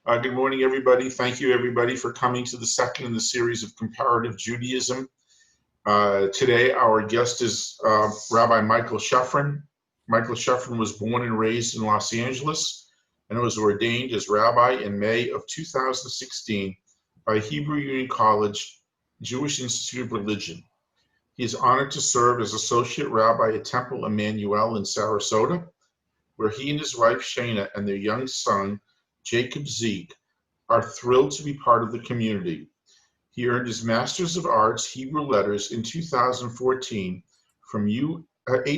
Good morning, everybody. Thank you, everybody, for coming to the second in the series of Comparative Judaism. Today, our guest is Rabbi Michael Shefrin. Michael Shefrin was born and raised in Los Angeles and was ordained as rabbi in May of 2016 by Hebrew Union College, Jewish Institute of Religion. He is honored to serve as associate rabbi at Temple Emanu-el in Sarasota, where he and his wife Shana and their young son, Jacob Zeke, are thrilled to be part of the community. He earned his Master's of Arts Hebrew Letters in 2014 from HUC-JIR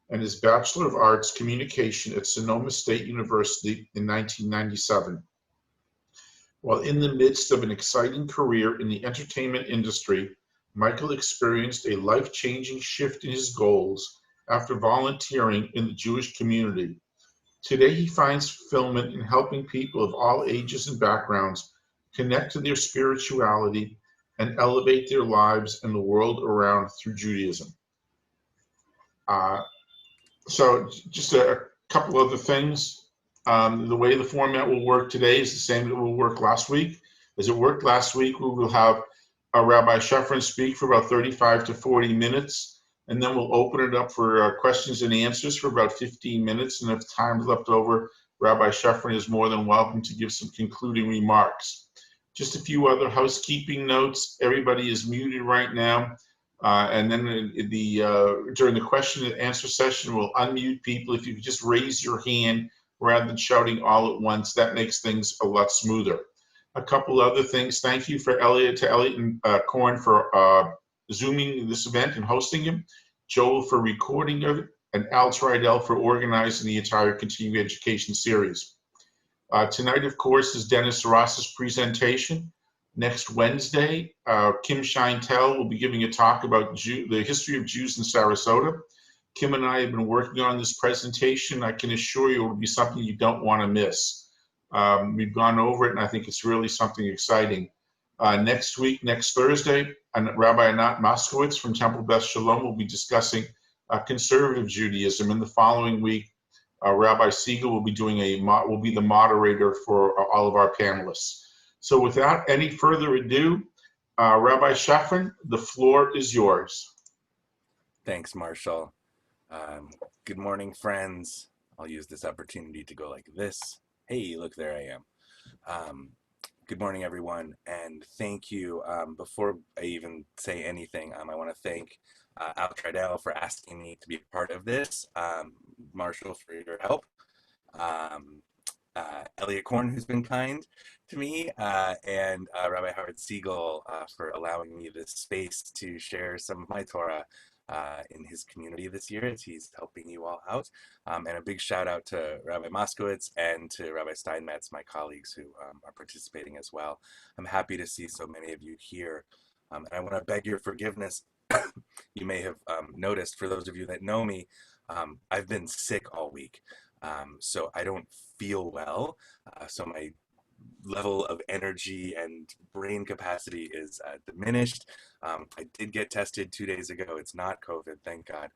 and his Bachelor of Arts Communication at Sonoma State University in 1997. While in the midst of an exciting career in the entertainment industry, Michael experienced a life-changing shift in his goals after volunteering in the Jewish community. Today, he finds fulfillment in helping people of all ages and backgrounds connect to their spirituality and elevate their lives and the world around through Judaism. So just a couple other things. The way the format will work today is the same that will work last week. As it worked last week, we will have Rabbi Shefrin speak for about 35 to 40 minutes, and then we'll open it up for questions and answers for about 15 minutes. And if time's left over, Rabbi Shefrin is more than welcome to give some concluding remarks. Just a few other housekeeping notes. Everybody is muted right now. And then during the question and answer session, we'll unmute people. If you could just raise your hand rather than shouting all at once, that makes things a lot smoother. A couple other things. Thank you to Elliot and Korn for Zooming this event and hosting him, Joel for recording of it, and Al Tridell for organizing the entire continuing education series. Tonight, of course, is Dennis Ross's presentation. Next Wednesday, Kim Scheintel will be giving a talk about the history of Jews in Sarasota. Kim and I have been working on this presentation. I can assure you it will be something you don't want to miss. We've gone over it, and I think it's really something exciting. Next week, next Thursday, Rabbi Anat Moskowitz from Temple Beth Sholom will be discussing conservative Judaism. And the following week, Rabbi Siegel will be the moderator for all of our panelists. So without any further ado, Rabbi Shefrin, the floor is yours. Thanks, Marshall. Good morning, friends. I'll use this opportunity to go like this. Hey, look, there I am. Good morning, everyone, and thank you. Before I even say anything, I want to thank Al Tridell for asking me to be a part of this, Marshall for your help, Elliot Korn, who's been kind to me, and Rabbi Howard Siegel for allowing me this space to share some of my Torah in his community this year as he's helping you all out. And a big shout out to Rabbi Moskowitz and to Rabbi Steinmetz, my colleagues who are participating as well. I'm happy to see so many of you here. And I want to beg your forgiveness. You may have noticed, for those of you that know me, I've been sick all week. So I don't feel well. So my level of energy and brain capacity is diminished. I did get tested 2 days ago. It's not COVID, thank God.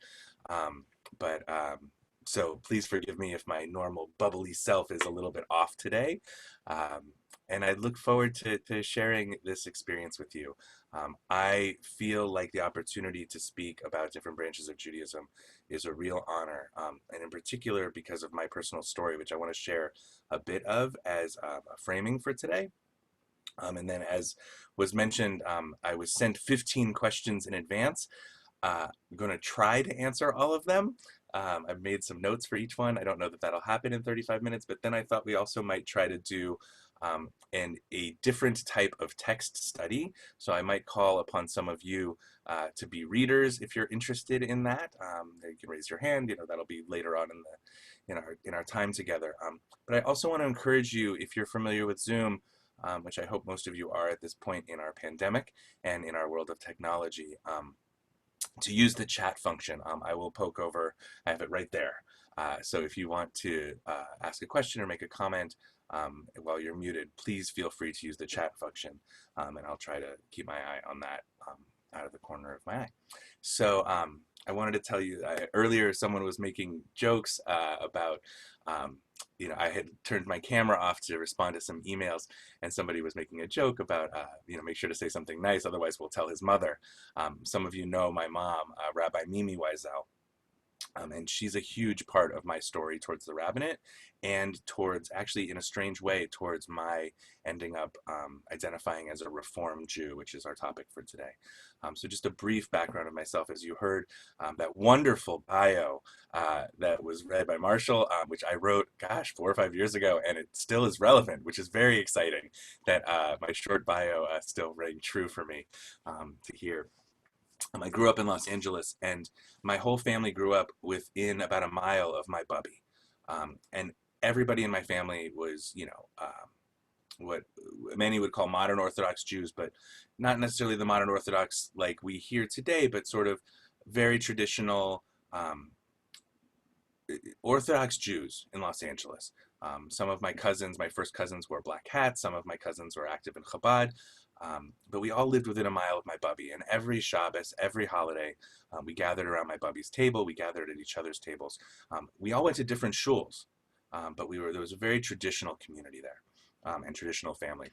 So please forgive me if my normal bubbly self is a little bit off today. And I look forward to sharing this experience with you. I feel like the opportunity to speak about different branches of Judaism is a real honor, and in particular because of my personal story, which I want to share a bit of as a framing for today. And then, as was mentioned, I was sent 15 questions in advance. I'm going to try to answer all of them. I've made some notes for each one. I don't know that that'll happen in 35 minutes, but then I thought we also might try to do a different type of text study. So I might call upon some of you to be readers if you're interested in that. You can raise your hand. That'll be later on in our time together. But I also want to encourage you, if you're familiar with Zoom, which I hope most of you are at this point in our pandemic and in our world of technology, to use the chat function. I will poke over. I have it right there. So if you want to ask a question or make a comment while you're muted, please feel free to use the chat function, and I'll try to keep my eye on that out of the corner of my eye. So I wanted to tell you earlier someone was making jokes about, um, I had turned my camera off to respond to some emails, and somebody was making a joke about, make sure to say something nice, otherwise we'll tell his mother. Some of you know my mom, Rabbi Mimi Wiesel. And she's a huge part of my story towards the rabbinate and towards, actually, in a strange way, towards my ending up identifying as a Reform Jew, which is our topic for today. So just a brief background of myself. As you heard, that wonderful bio that was read by Marshall, which I wrote, gosh, 4 or 5 years ago, and it still is relevant, which is very exciting that my short bio still rang true for me to hear. I grew up in Los Angeles, and my whole family grew up within about a mile of my bubby. And everybody in my family was, what many would call modern Orthodox Jews, but not necessarily the modern Orthodox like we hear today, but sort of very traditional Orthodox Jews in Los Angeles. Some of my cousins, my first cousins, wore black hats. Some of my cousins were active in Chabad. But we all lived within a mile of my bubby. And every Shabbos, every holiday, we gathered around my bubby's table. We gathered at each other's tables. We all went to different shuls, but there was a very traditional community there, and traditional family.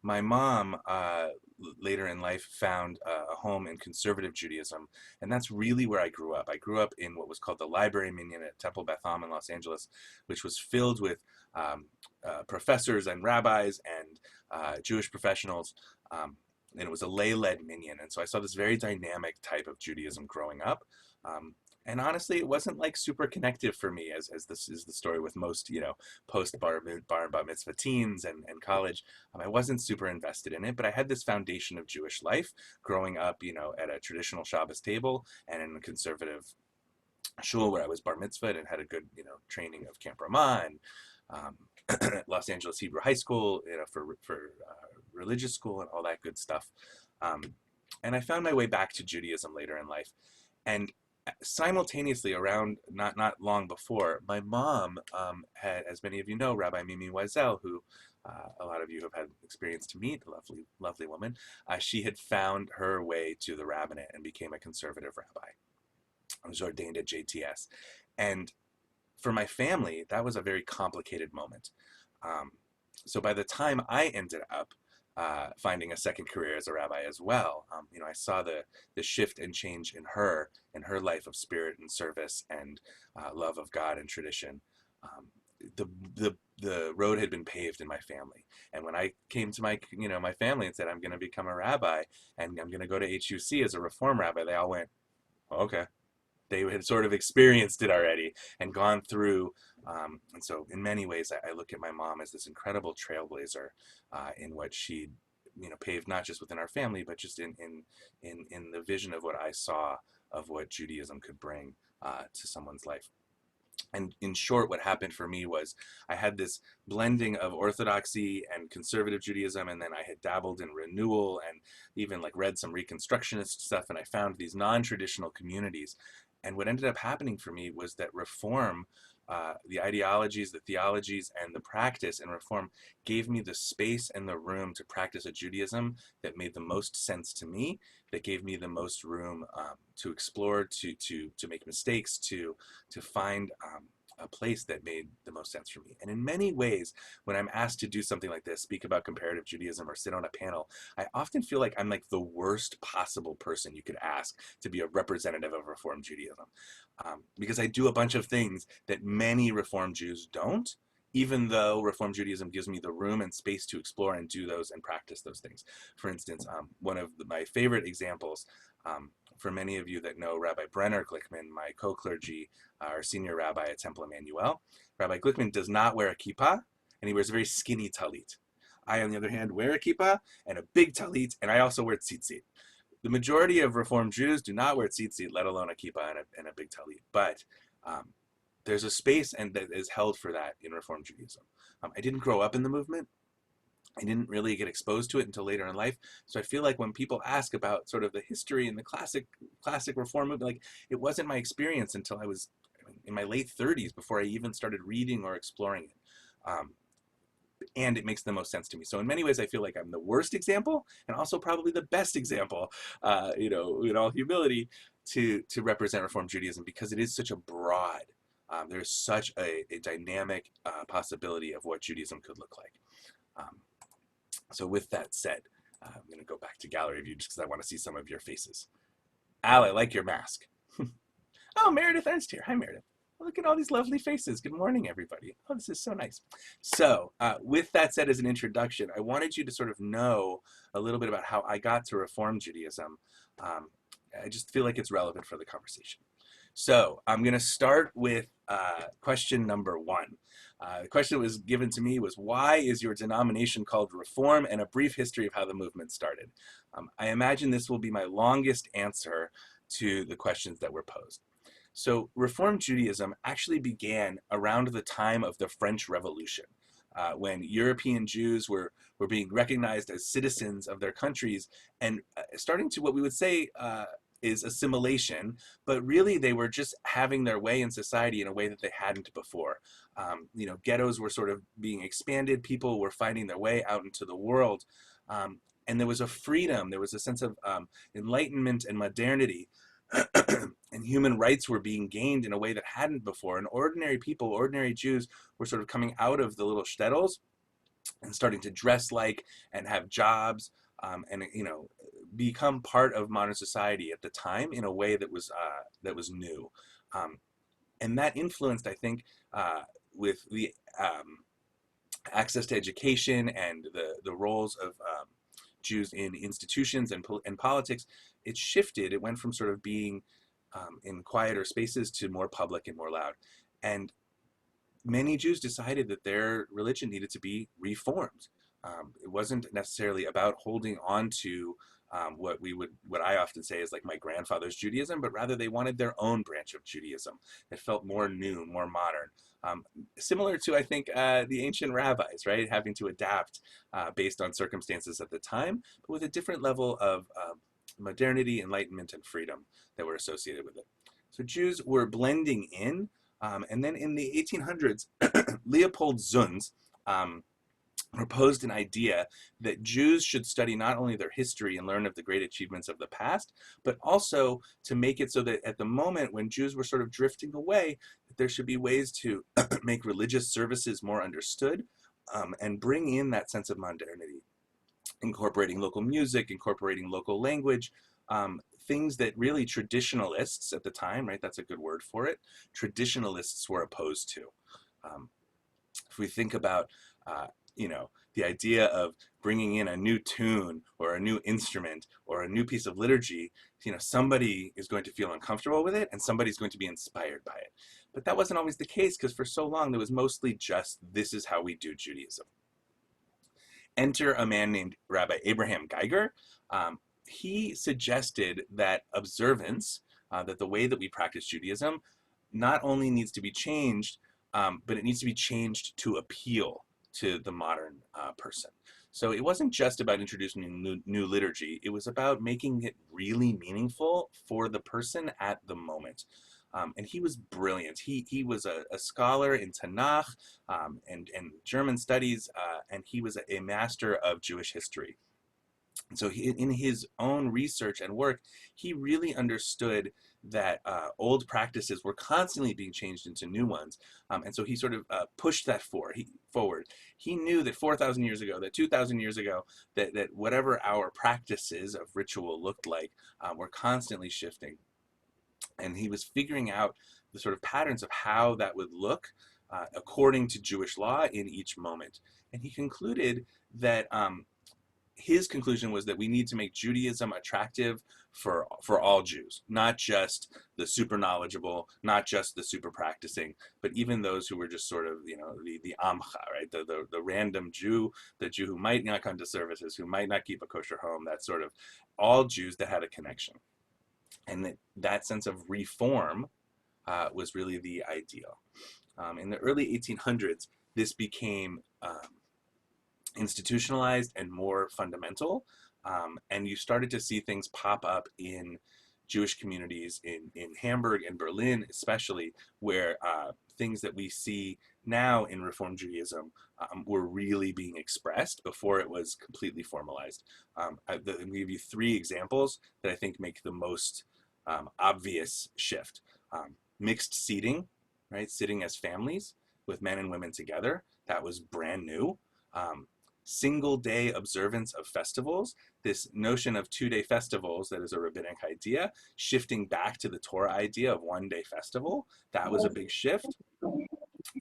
My mom, later in life, found a home in conservative Judaism, and that's really where I grew up. I grew up in what was called the Library Minyan at Temple Beth in Los Angeles, which was filled with professors and rabbis and Jewish professionals, and it was a lay-led minyan, and so I saw this very dynamic type of Judaism growing up. And honestly, it wasn't like super connective for me, as this is the story with most, post bar mitzvah teens and college. I wasn't super invested in it, but I had this foundation of Jewish life growing up, at a traditional Shabbos table and in a conservative shul where I was bar mitzvahed and had a good, training of Camp Ramah and Los Angeles Hebrew High School, for religious school and all that good stuff. And I found my way back to Judaism later in life. And simultaneously, around not long before, my mom had, as many of you know, Rabbi Mimi Wiesel, who a lot of you have had experience to meet, a lovely woman. She had found her way to the rabbinate and became a conservative rabbi. I was ordained at JTS. And for my family, that was a very complicated moment. So by the time I ended up finding a second career as a rabbi as well, I saw the shift and change in her life of spirit and service and love of God and tradition. The road had been paved in my family, and when I came to my family and said I'm going to become a rabbi and I'm going to go to HUC as a Reform rabbi, they all went, oh, okay. They had sort of experienced it already and gone through. And so in many ways, I look at my mom as this incredible trailblazer in what she, paved not just within our family, but just in the vision of what I saw of what Judaism could bring to someone's life. And in short, what happened for me was I had this blending of Orthodoxy and conservative Judaism, and then I had dabbled in renewal and even read some Reconstructionist stuff, and I found these non-traditional communities. And what ended up happening for me was that Reform, the ideologies, the theologies, and the practice in Reform gave me the space and the room to practice a Judaism that made the most sense to me, that gave me the most room to explore, to make mistakes, to find a place that made the most sense for me. And in many ways, when I'm asked to do something like this, speak about comparative Judaism or sit on a panel, I often feel like I'm the worst possible person you could ask to be a representative of Reform Judaism. Because I do a bunch of things that many Reform Jews don't, even though Reform Judaism gives me the room and space to explore and do those and practice those things. For instance, one of my favorite examples, for many of you that know Rabbi Brenner Glickman, my co-clergy, our senior rabbi at Temple Emanu-el, Rabbi Glickman does not wear a kippah, and he wears a very skinny talit. I, on the other hand, wear a kippah and a big talit, and I also wear tzitzit. The majority of Reform Jews do not wear tzitzit, let alone a kippah and a big talit. But there's a space and that is held for that in Reform Judaism. I didn't grow up in the movement. I didn't really get exposed to it until later in life. So I feel like when people ask about sort of the history and the classic Reform movement, it wasn't my experience until I was in my late 30s before I even started reading or exploring it. and it makes the most sense to me. So in many ways, I feel like I'm the worst example and also probably the best example, in all humility, to represent Reform Judaism, because it is such a broad, there's such a dynamic possibility of what Judaism could look like. So with that said, I'm going to go back to gallery view just because I want to see some of your faces. Al, I like your mask. Oh, Meredith Ernst here. Hi, Meredith. Look at all these lovely faces. Good morning, everybody. Oh, this is so nice. So with that said, as an introduction, I wanted you to sort of know a little bit about how I got to Reform Judaism. I just feel like it's relevant for the conversation. So I'm going to start with question number one. The question that was given to me was, why is your denomination called Reform, and a brief history of how the movement started? I imagine this will be my longest answer to the questions that were posed. So Reform Judaism actually began around the time of the French Revolution, when European Jews were being recognized as citizens of their countries and starting to what we would say is assimilation, but really they were just having their way in society in a way that they hadn't before. Ghettos were sort of being expanded, people were finding their way out into the world, and there was a freedom, there was a sense of enlightenment and modernity, and human rights were being gained in a way that hadn't before. And ordinary people, ordinary Jews, were sort of coming out of the little shtetls and starting to dress like and have jobs, and become part of modern society at the time in a way that was new, and that influenced, I think, with the access to education and the roles of Jews in institutions and politics. It shifted. It went from sort of being in quieter spaces to more public and more loud. And many Jews decided that their religion needed to be reformed. It wasn't necessarily about holding on to what I often say is like my grandfather's Judaism, but rather they wanted their own branch of Judaism that felt more new, more modern. Similar to, I think, the ancient rabbis, right? Having to adapt based on circumstances at the time, but with a different level of modernity, enlightenment, and freedom that were associated with it. So Jews were blending in, and then in the 1800s, Leopold Zunz proposed an idea that Jews should study not only their history and learn of the great achievements of the past, but also to make it so that at the moment when Jews were sort of drifting away, that there should be ways to make religious services more understood, and bring in that sense of modernity, incorporating local music, incorporating local language, things that really traditionalists at the time, right, that's a good word for it, traditionalists were opposed to. If we think about, the idea of bringing in a new tune or a new instrument or a new piece of liturgy, somebody is going to feel uncomfortable with it and somebody's going to be inspired by it. But that wasn't always the case, because for so long there was mostly just, this is how we do Judaism. Enter a man named Rabbi Abraham Geiger. He suggested that observance, that the way that we practice Judaism, not only needs to be changed, but it needs to be changed to appeal to the modern person. So it wasn't just about introducing new liturgy, it was about making it really meaningful for the person at the moment. And he was brilliant. He was a scholar in Tanakh and German studies, and he was a master of Jewish history. So in his own research and work, he really understood that old practices were constantly being changed into new ones. And so he sort of pushed that forward. He knew that 4,000 years ago, that 2,000 years ago, that whatever our practices of ritual looked like were constantly shifting. And he was figuring out the sort of patterns of how that would look according to Jewish law in each moment. And he concluded that his conclusion was that we need to make Judaism attractive for all Jews, not just the super knowledgeable, not just the super practicing, but even those who were just sort of, the amcha, right? The random Jew, the Jew who might not come to services, who might not keep a kosher home, that sort of all Jews that had a connection. And that sense of reform was really the ideal. In the early 1800s, this became institutionalized and more fundamental, and you started to see things pop up in Jewish communities in Hamburg and Berlin, especially, where things that we see now in Reform Judaism were really being expressed before it was completely formalized. I'm going to give you three examples that I think make the most obvious shift. Mixed seating, right? Sitting as families with men and women together. That was brand new. Single day observance of festivals. This notion of 2-day festivals, that is a rabbinic idea, shifting back to the Torah idea of 1-day festival. That was a big shift,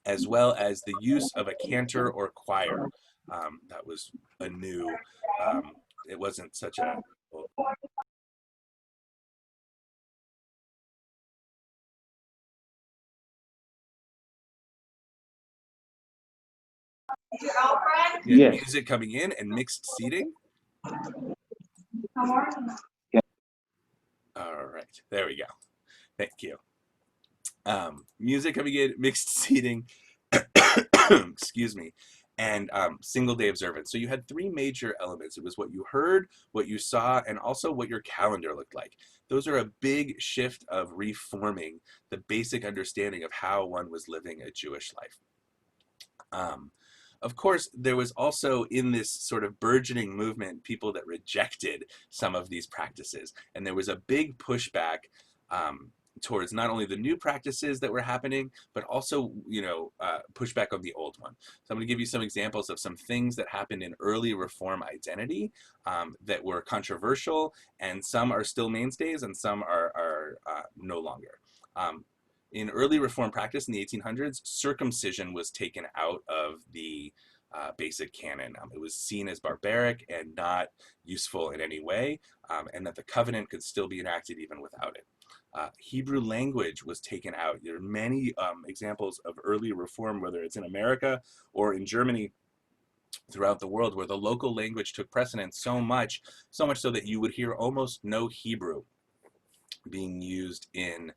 as well as the use of a cantor or choir. That was a new, it wasn't such a, well, Yes. music coming in and mixed seating. All right, there we go. Thank you. Music coming in, mixed seating, excuse me, and single day observance. So you had three major elements. It was what you heard, what you saw, and also what your calendar looked like. Those are a big shift of reforming the basic understanding of how one was living a Jewish life. Of course, there was also in this sort of burgeoning movement people that rejected some of these practices, and there was a big pushback towards not only the new practices that were happening, but also, pushback on the old one. So I'm going to give you some examples of some things that happened in early Reform identity that were controversial, and some are still mainstays, and some are no longer. In early Reform practice in the 1800s, circumcision was taken out of the basic canon. It was seen as barbaric and not useful in any way, and that the covenant could still be enacted even without it. Hebrew language was taken out. There are many examples of early Reform, whether it's in America or in Germany, throughout the world, where the local language took precedence so much so that you would hear almost no Hebrew being used in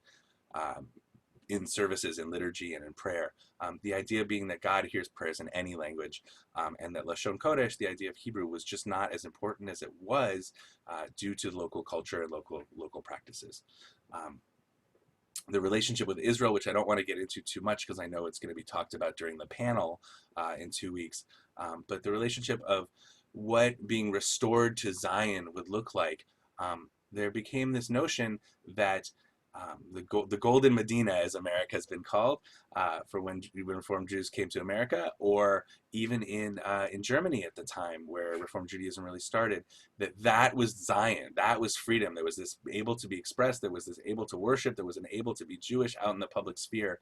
services, in liturgy, and in prayer. The idea being that God hears prayers in any language, and that Lashon Kodesh, the idea of Hebrew, was just not as important as it was due to local culture and local practices. The relationship with Israel, which I don't want to get into too much because I know it's going to be talked about during the panel in 2 weeks, but the relationship of what being restored to Zion would look like. There became this notion that the Golden Medina, as America has been called, for when Reform Jews came to America, or even in Germany at the time where Reform Judaism really started, that was Zion, that was freedom. There was this able to be expressed, there was this able to worship, there was an able to be Jewish out in the public sphere,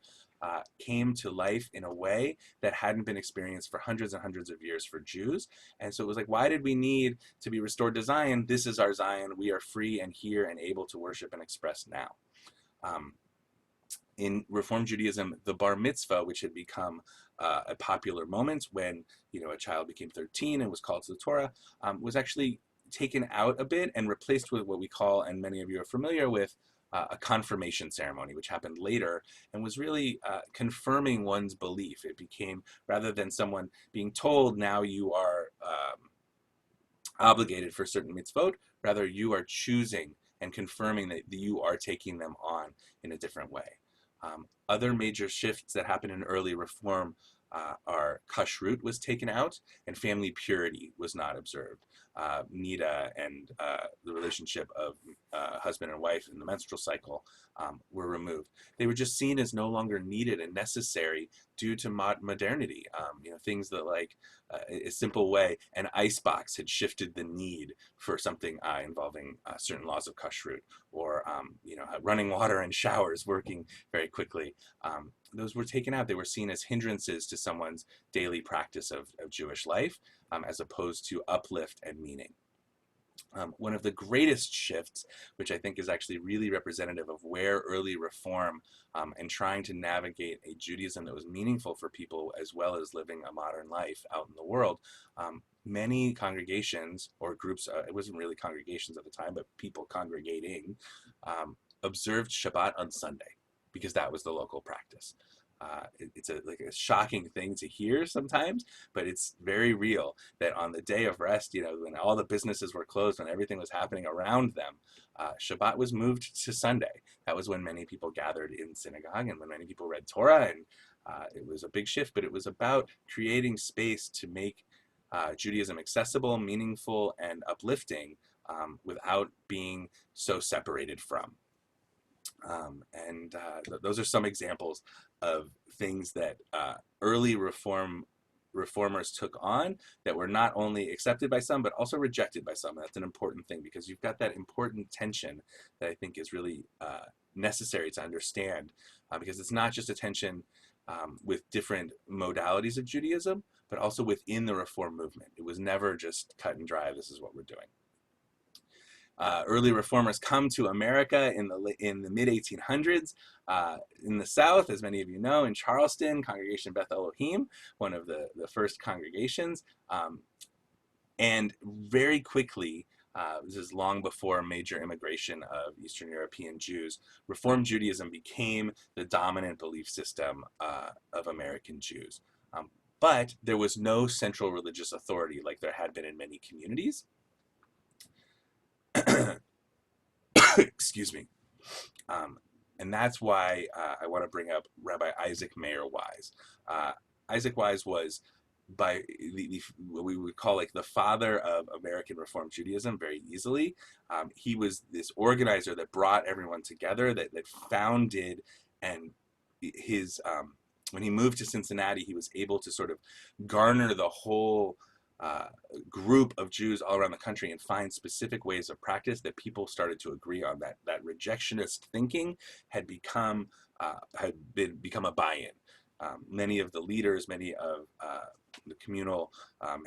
came to life in a way that hadn't been experienced for hundreds and hundreds of years for Jews. And so it was like, why did we need to be restored to Zion? This is our Zion. We are free and here and able to worship and express now. In Reform Judaism, the bar mitzvah, which had become a popular moment when a child became 13 and was called to the Torah, was actually taken out a bit and replaced with what we call, and many of you are familiar with, a confirmation ceremony, which happened later and was really confirming one's belief. It became, rather than someone being told, now you are obligated for certain mitzvot, rather you are choosing and confirming that you are taking them on in a different way. Other major shifts that happened in early Reform are kashrut was taken out and family purity was not observed. Nida and the relationship of husband and wife in the menstrual cycle were removed. They were just seen as no longer needed and necessary due to modernity. Things that, like a simple way, an icebox had shifted the need for something involving certain laws of kashrut, or running water and showers working very quickly. Those were taken out. They were seen as hindrances to someone's daily practice of Jewish life, as opposed to uplift and meaning. One of the greatest shifts, which I think is actually really representative of where early Reform and trying to navigate a Judaism that was meaningful for people as well as living a modern life out in the world, many congregations or groups, it wasn't really congregations at the time, but people congregating, observed Shabbat on Sunday because that was the local practice. It's like a shocking thing to hear sometimes, but it's very real that on the day of rest, when all the businesses were closed, when everything was happening around them, Shabbat was moved to Sunday. That was when many people gathered in synagogue and when many people read Torah, and it was a big shift, but it was about creating space to make Judaism accessible, meaningful, and uplifting without being so separated from. Those are some examples of things that early reformers took on that were not only accepted by some, but also rejected by some. That's an important thing because you've got that important tension that I think is really necessary to understand, because it's not just a tension with different modalities of Judaism, but also within the Reform movement. It was never just cut and dry, this is what we're doing. Early reformers come to America in the mid 1800s in the South, as many of you know, in Charleston, Congregation Beth Elohim, one of the first congregations, and very quickly. This is long before major immigration of Eastern European Jews. Reform Judaism became the dominant belief system of American Jews. But there was no central religious authority like there had been in many communities. Excuse me. And that's why I want to bring up Rabbi Isaac Mayer Wise. Isaac Wise was by what we would call like the father of American Reform Judaism very easily. He was this organizer that brought everyone together, that founded, and his when he moved to Cincinnati, he was able to sort of garner the whole group of Jews all around the country and find specific ways of practice that people started to agree on. That rejectionist thinking had become a buy-in. Many of the leaders, many of the communal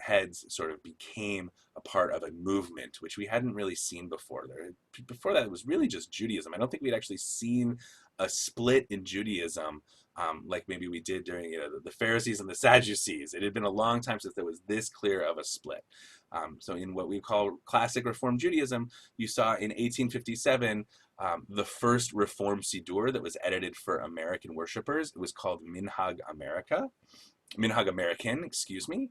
heads sort of became a part of a movement, which we hadn't really seen before. Before that, it was really just Judaism. I don't think we'd actually seen a split in Judaism like maybe we did during the Pharisees and the Sadducees. It had been a long time since there was this clear of a split. So in what we call classic Reform Judaism, you saw in 1857 the first Reform Siddur that was edited for American worshipers. It was called Minhag American, excuse me.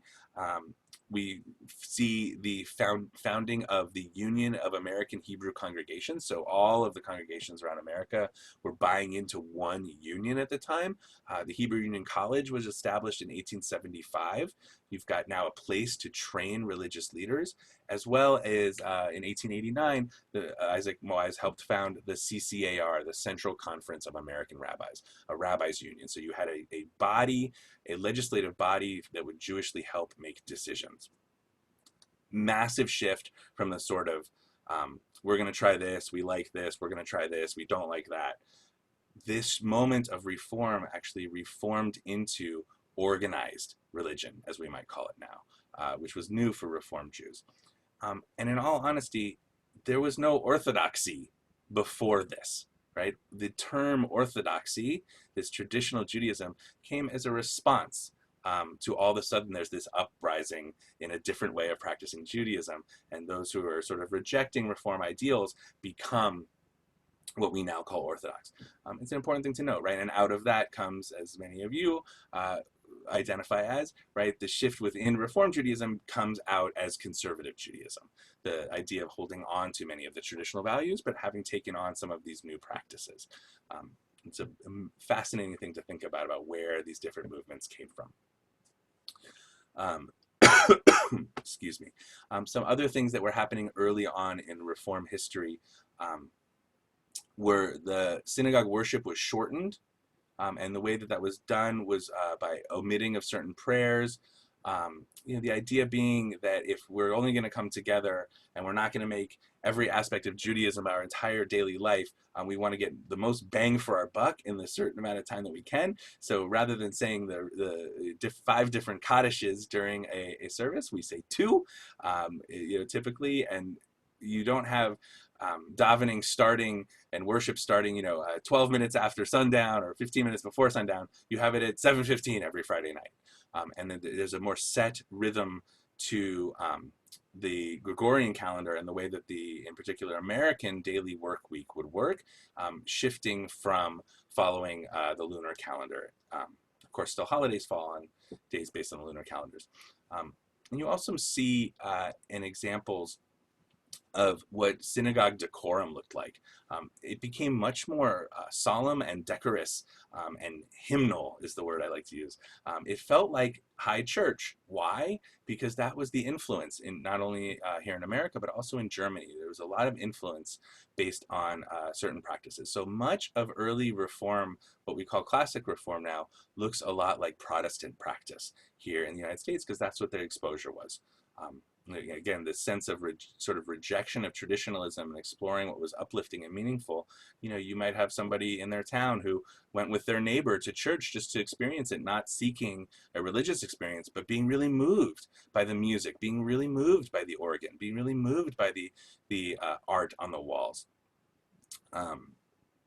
We see the founding of the Union of American Hebrew Congregations. So all of the congregations around America were buying into one union at the time. The Hebrew Union College was established in 1875. You've got now a place to train religious leaders, as well as in 1889, Isaac Moise helped found the CCAR, the Central Conference of American Rabbis, a rabbis union. So you had a body, a legislative body that would Jewishly help make decisions. Massive shift from the sort of, we're going to try this, we like this, we're going to try this, we don't like that. This moment of reform actually reformed into organized religion, as we might call it now, which was new for Reform Jews. And in all honesty, there was no orthodoxy before this, right? The term orthodoxy, this traditional Judaism, came as a response to all of a sudden there's this uprising in a different way of practicing Judaism, and those who are sort of rejecting Reform ideals become what we now call Orthodox. It's an important thing to note, right? And out of that comes, as many of you identify as, right, the shift within Reform Judaism comes out as conservative Judaism. The idea of holding on to many of the traditional values, but having taken on some of these new practices. It's a fascinating thing to think about where these different movements came from. Excuse me. Some other things that were happening early on in Reform history were the synagogue worship was shortened, and the way that was done was by omitting of certain prayers. The idea being that if we're only going to come together and we're not going to make every aspect of Judaism our entire daily life, we want to get the most bang for our buck in the certain amount of time that we can. So rather than saying the 5 different Kaddishes during a service, we say 2, typically, and you don't have davening starting and worship starting, 12 minutes after sundown or 15 minutes before sundown. You have it at 7:15 every Friday night. And then there's a more set rhythm to the Gregorian calendar and the way that in particular, American daily work week would work, shifting from following the lunar calendar. Of course, still holidays fall on days based on the lunar calendars. And you also see in examples of what synagogue decorum looked like. It became much more solemn and decorous, and hymnal is the word I like to use. It felt like high church. Why? Because that was the influence in not only here in America, but also in Germany. There was a lot of influence based on certain practices. So much of early Reform, what we call classic Reform now, looks a lot like Protestant practice here in the United States, because that's what their exposure was. Again, this sense of sort of rejection of traditionalism and exploring what was uplifting and meaningful. You might have somebody in their town who went with their neighbor to church just to experience it, not seeking a religious experience, but being really moved by the music, being really moved by the organ, being really moved by the art on the walls,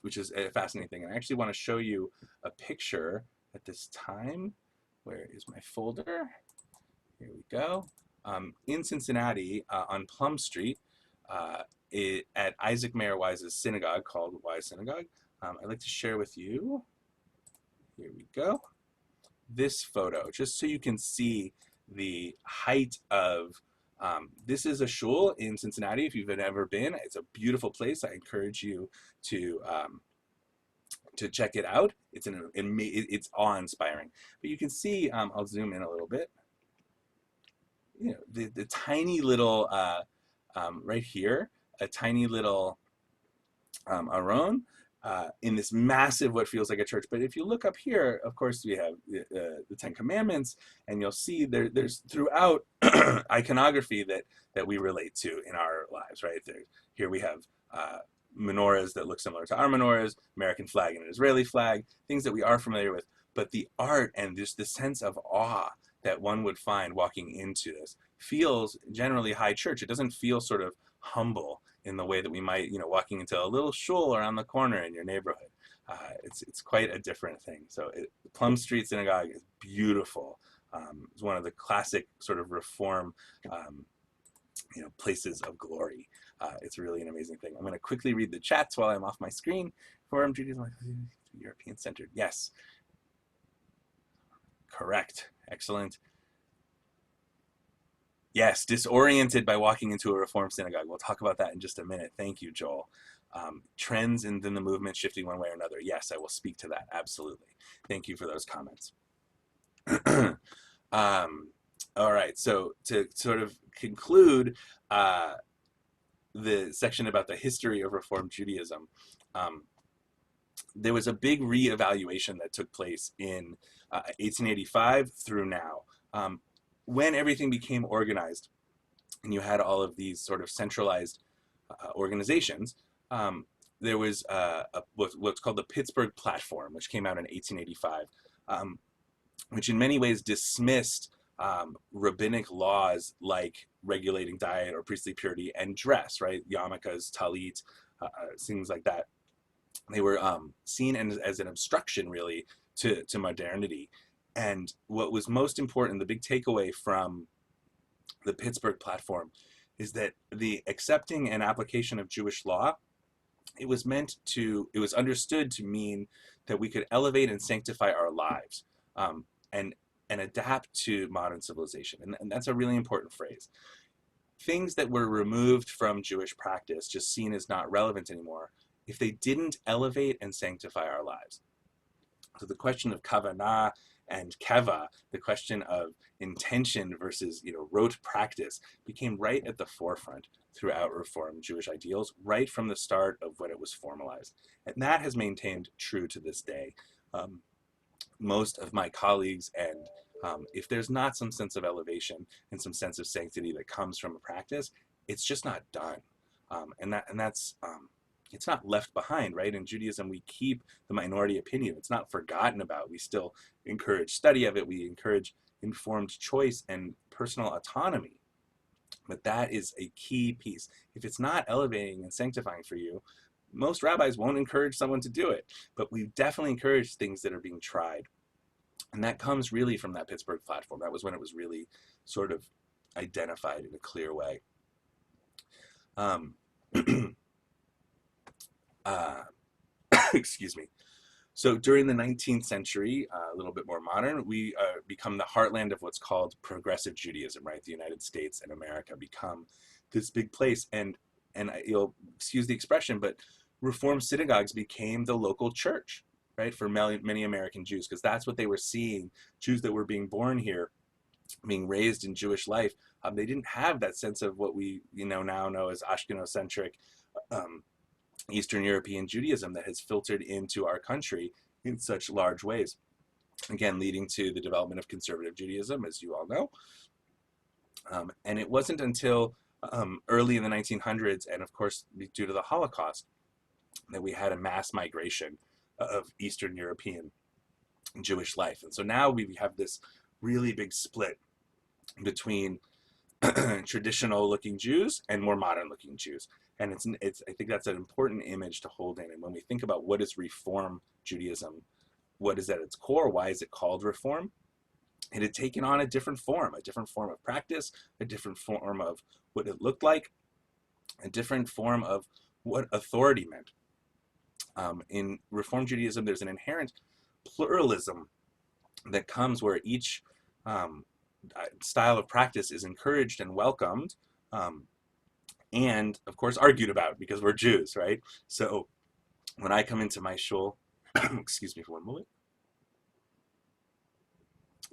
which is a fascinating thing. And I actually want to show you a picture at this time. Where is my folder? Here we go. In Cincinnati, on Plum Street, at Isaac Mayer Wise's synagogue called Wise Synagogue. I'd like to share with you, here we go, this photo, just so you can see the height of, this is a shul in Cincinnati, if you've ever been. It's a beautiful place. I encourage you to check it out. It's awe-inspiring. But you can see, I'll zoom in a little bit. The tiny little, right here, a tiny little aron in this massive, what feels like a church. But if you look up here, of course, we have the Ten Commandments, and you'll see there's throughout iconography that we relate to in our lives, right? Here we have menorahs that look similar to our menorahs, American flag and an Israeli flag, things that we are familiar with. But the art and just the sense of awe that one would find walking into this feels generally high church. It doesn't feel sort of humble in the way that we might, walking into a little shul around the corner in your neighborhood. It's quite a different thing. So Plum Street Synagogue is beautiful. It's one of the classic sort of Reform, places of glory. It's really an amazing thing. I'm going to quickly read the chats while I'm off my screen. Reform Judaism, European centered. Yes. Correct. Excellent. Yes, disoriented by walking into a Reform synagogue. We'll talk about that in just a minute. Thank you, Joel. Trends and then the movement shifting one way or another. Yes, I will speak to that. Absolutely. Thank you for those comments. All right, so to sort of conclude the section about the history of Reform Judaism, there was a big reevaluation that took place in 1885 through now. When everything became organized and you had all of these sort of centralized organizations, there was what's called the Pittsburgh Platform, which came out in 1885, which in many ways dismissed rabbinic laws like regulating diet or priestly purity and dress, right? Yarmulkes, talit, things like that. They were seen as an obstruction, really, to modernity. And what was most important, the big takeaway from the Pittsburgh Platform, is that the accepting and application of Jewish law, it was understood to mean that we could elevate and sanctify our lives, and adapt to modern civilization. And that's a really important phrase. Things that were removed from Jewish practice, just seen as not relevant anymore, if they didn't elevate and sanctify our lives. So the question of kavanah and keva, the question of intention versus rote practice, became right at the forefront throughout Reform Jewish ideals, right from the start of when it was formalized. And that has maintained true to this day. Most of my colleagues, and if there's not some sense of elevation and some sense of sanctity that comes from a practice, it's just not done. That's it's not left behind, right? In Judaism, we keep the minority opinion. It's not forgotten about. We still encourage study of it. We encourage informed choice and personal autonomy. But that is a key piece. If it's not elevating and sanctifying for you, most rabbis won't encourage someone to do it. But we definitely encourage things that are being tried. And that comes really from that Pittsburgh Platform. That was when it was really sort of identified in a clear way. Um, uh, excuse me. So during the 19th century, a little bit more modern, we become the heartland of what's called progressive Judaism, right? The United States and America become this big place. And you'll excuse the expression, but Reform synagogues became the local church, right? For many American Jews, because that's what they were seeing. Jews that were being born here, being raised in Jewish life, they didn't have that sense of what we now know as Ashkenaz-centric um, Eastern European Judaism that has filtered into our country in such large ways. Again, leading to the development of conservative Judaism, as you all know. And it wasn't until early in the 1900s, and of course, due to the Holocaust, that we had a mass migration of Eastern European Jewish life. And so now we have this really big split between traditional looking Jews and more modern looking Jews. And it's I think that's an important image to hold in. And when we think about what is Reform Judaism, what is at its core, why is it called Reform? It had taken on a different form of practice, a different form of what it looked like, a different form of what authority meant. In Reform Judaism, there's an inherent pluralism that comes where each style of practice is encouraged and welcomed, and of course argued about because we're Jews, right? So when I come into my shul, excuse me for one moment,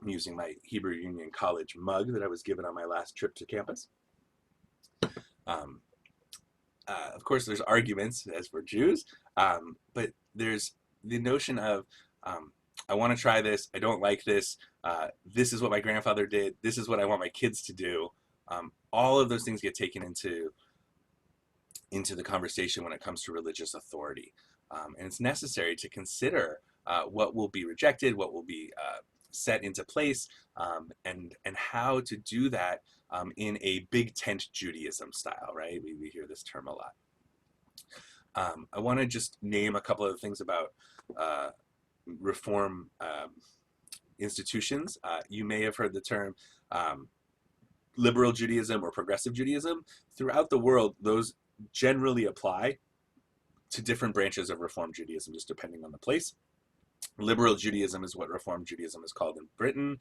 I'm using my Hebrew Union College mug that I was given on my last trip to campus. Of course, there's arguments as we're Jews, but there's the notion of I want to try this, I don't like this, this is what my grandfather did, this is what I want my kids to do. All of those things get taken into the conversation when it comes to religious authority. And it's necessary to consider what will be rejected, what will be set into place, and how to do that in a big tent Judaism style, right? We hear this term a lot. I want to just name a couple of things about Reform institutions. You may have heard the term liberal Judaism or progressive Judaism. Throughout the world, those generally apply to different branches of Reform Judaism, just depending on the place. Liberal Judaism is what Reform Judaism is called in Britain.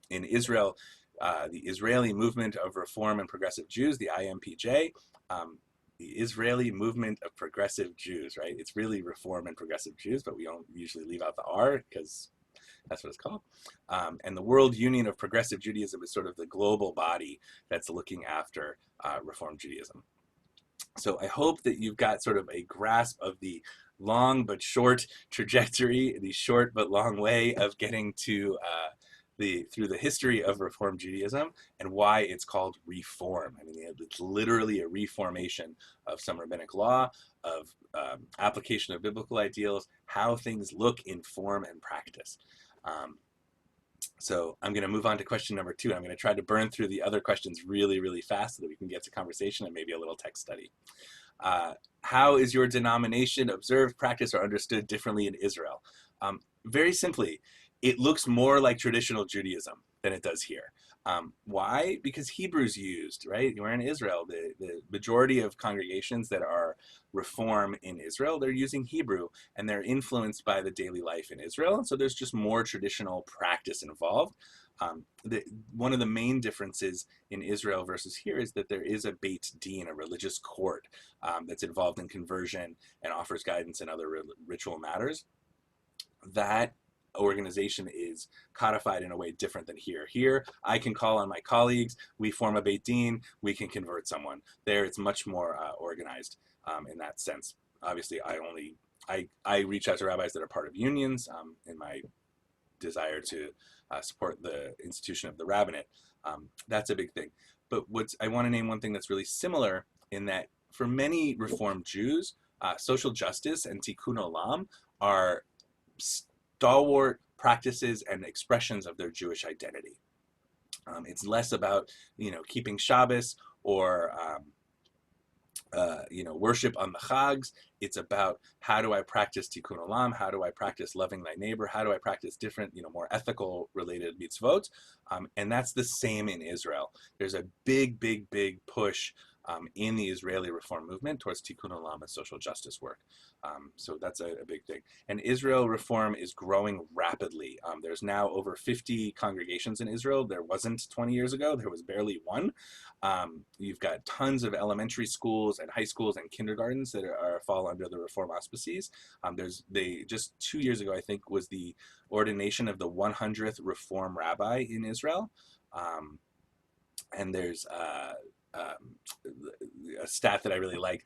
In Israel, the Israeli Movement of Reform and Progressive Jews, the IMPJ, the Israeli Movement of Progressive Jews, right? It's really Reform and Progressive Jews, but we don't usually leave out the R because that's what it's called. And the World Union of Progressive Judaism is sort of the global body that's looking after Reform Judaism. So I hope that you've got sort of a grasp of the long but short trajectory, the short but long way of getting to through the history of Reform Judaism and why it's called Reform. I mean, it's literally a reformation of some rabbinic law, of application of biblical ideals, how things look in form and practice. So I'm going to move on to question number 2. I'm going to try to burn through the other questions really, really fast so that we can get to conversation and maybe a little text study. How is your denomination observed, practiced, or understood differently in Israel? Very simply, it looks more like traditional Judaism than it does here. Why? Because Hebrew's used, right? We're in Israel. The majority of congregations that are Reform in Israel, they're using Hebrew, and they're influenced by the daily life in Israel. And so there's just more traditional practice involved. One of the main differences in Israel versus here is that there is a Beit Din, a religious court that's involved in conversion and offers guidance in other ritual matters. That organization is codified in a way different than here. Here, I can call on my colleagues, we form a Beit Din, we can convert someone. There, it's much more organized in that sense. Obviously, I reach out to rabbis that are part of unions in my desire to support the institution of the rabbinate. That's a big thing. But I want to name one thing that's really similar in that for many Reform Jews, social justice and tikkun olam are stalwart practices and expressions of their Jewish identity. It's less about keeping Shabbos or worship on the chags. It's about how do I practice tikkun olam? How do I practice loving thy neighbor? How do I practice different, more ethical related mitzvot? And that's the same in Israel. There's a big, big, big push in the Israeli Reform movement towards tikkun olam and social justice work. So that's a big thing. And Israel Reform is growing rapidly. There's now over 50 congregations in Israel. There wasn't 20 years ago. There was barely one. You've got tons of elementary schools and high schools and kindergartens that fall under the Reform auspices. Just 2 years ago, I think, was the ordination of the 100th Reform rabbi in Israel. And there's a stat that I really like.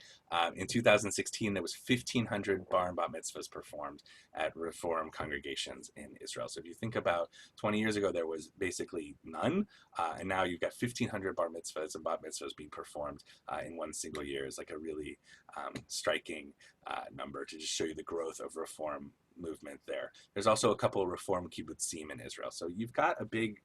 In 2016, there was 1,500 bar and bat mitzvahs performed at Reform congregations in Israel. So if you think about 20 years ago, there was basically none, and now you've got 1,500 bar mitzvahs and bat mitzvahs being performed in one single year. Is like a really striking number to just show you the growth of Reform movement there. There's also a couple of Reform kibbutzim in Israel. So you've got a big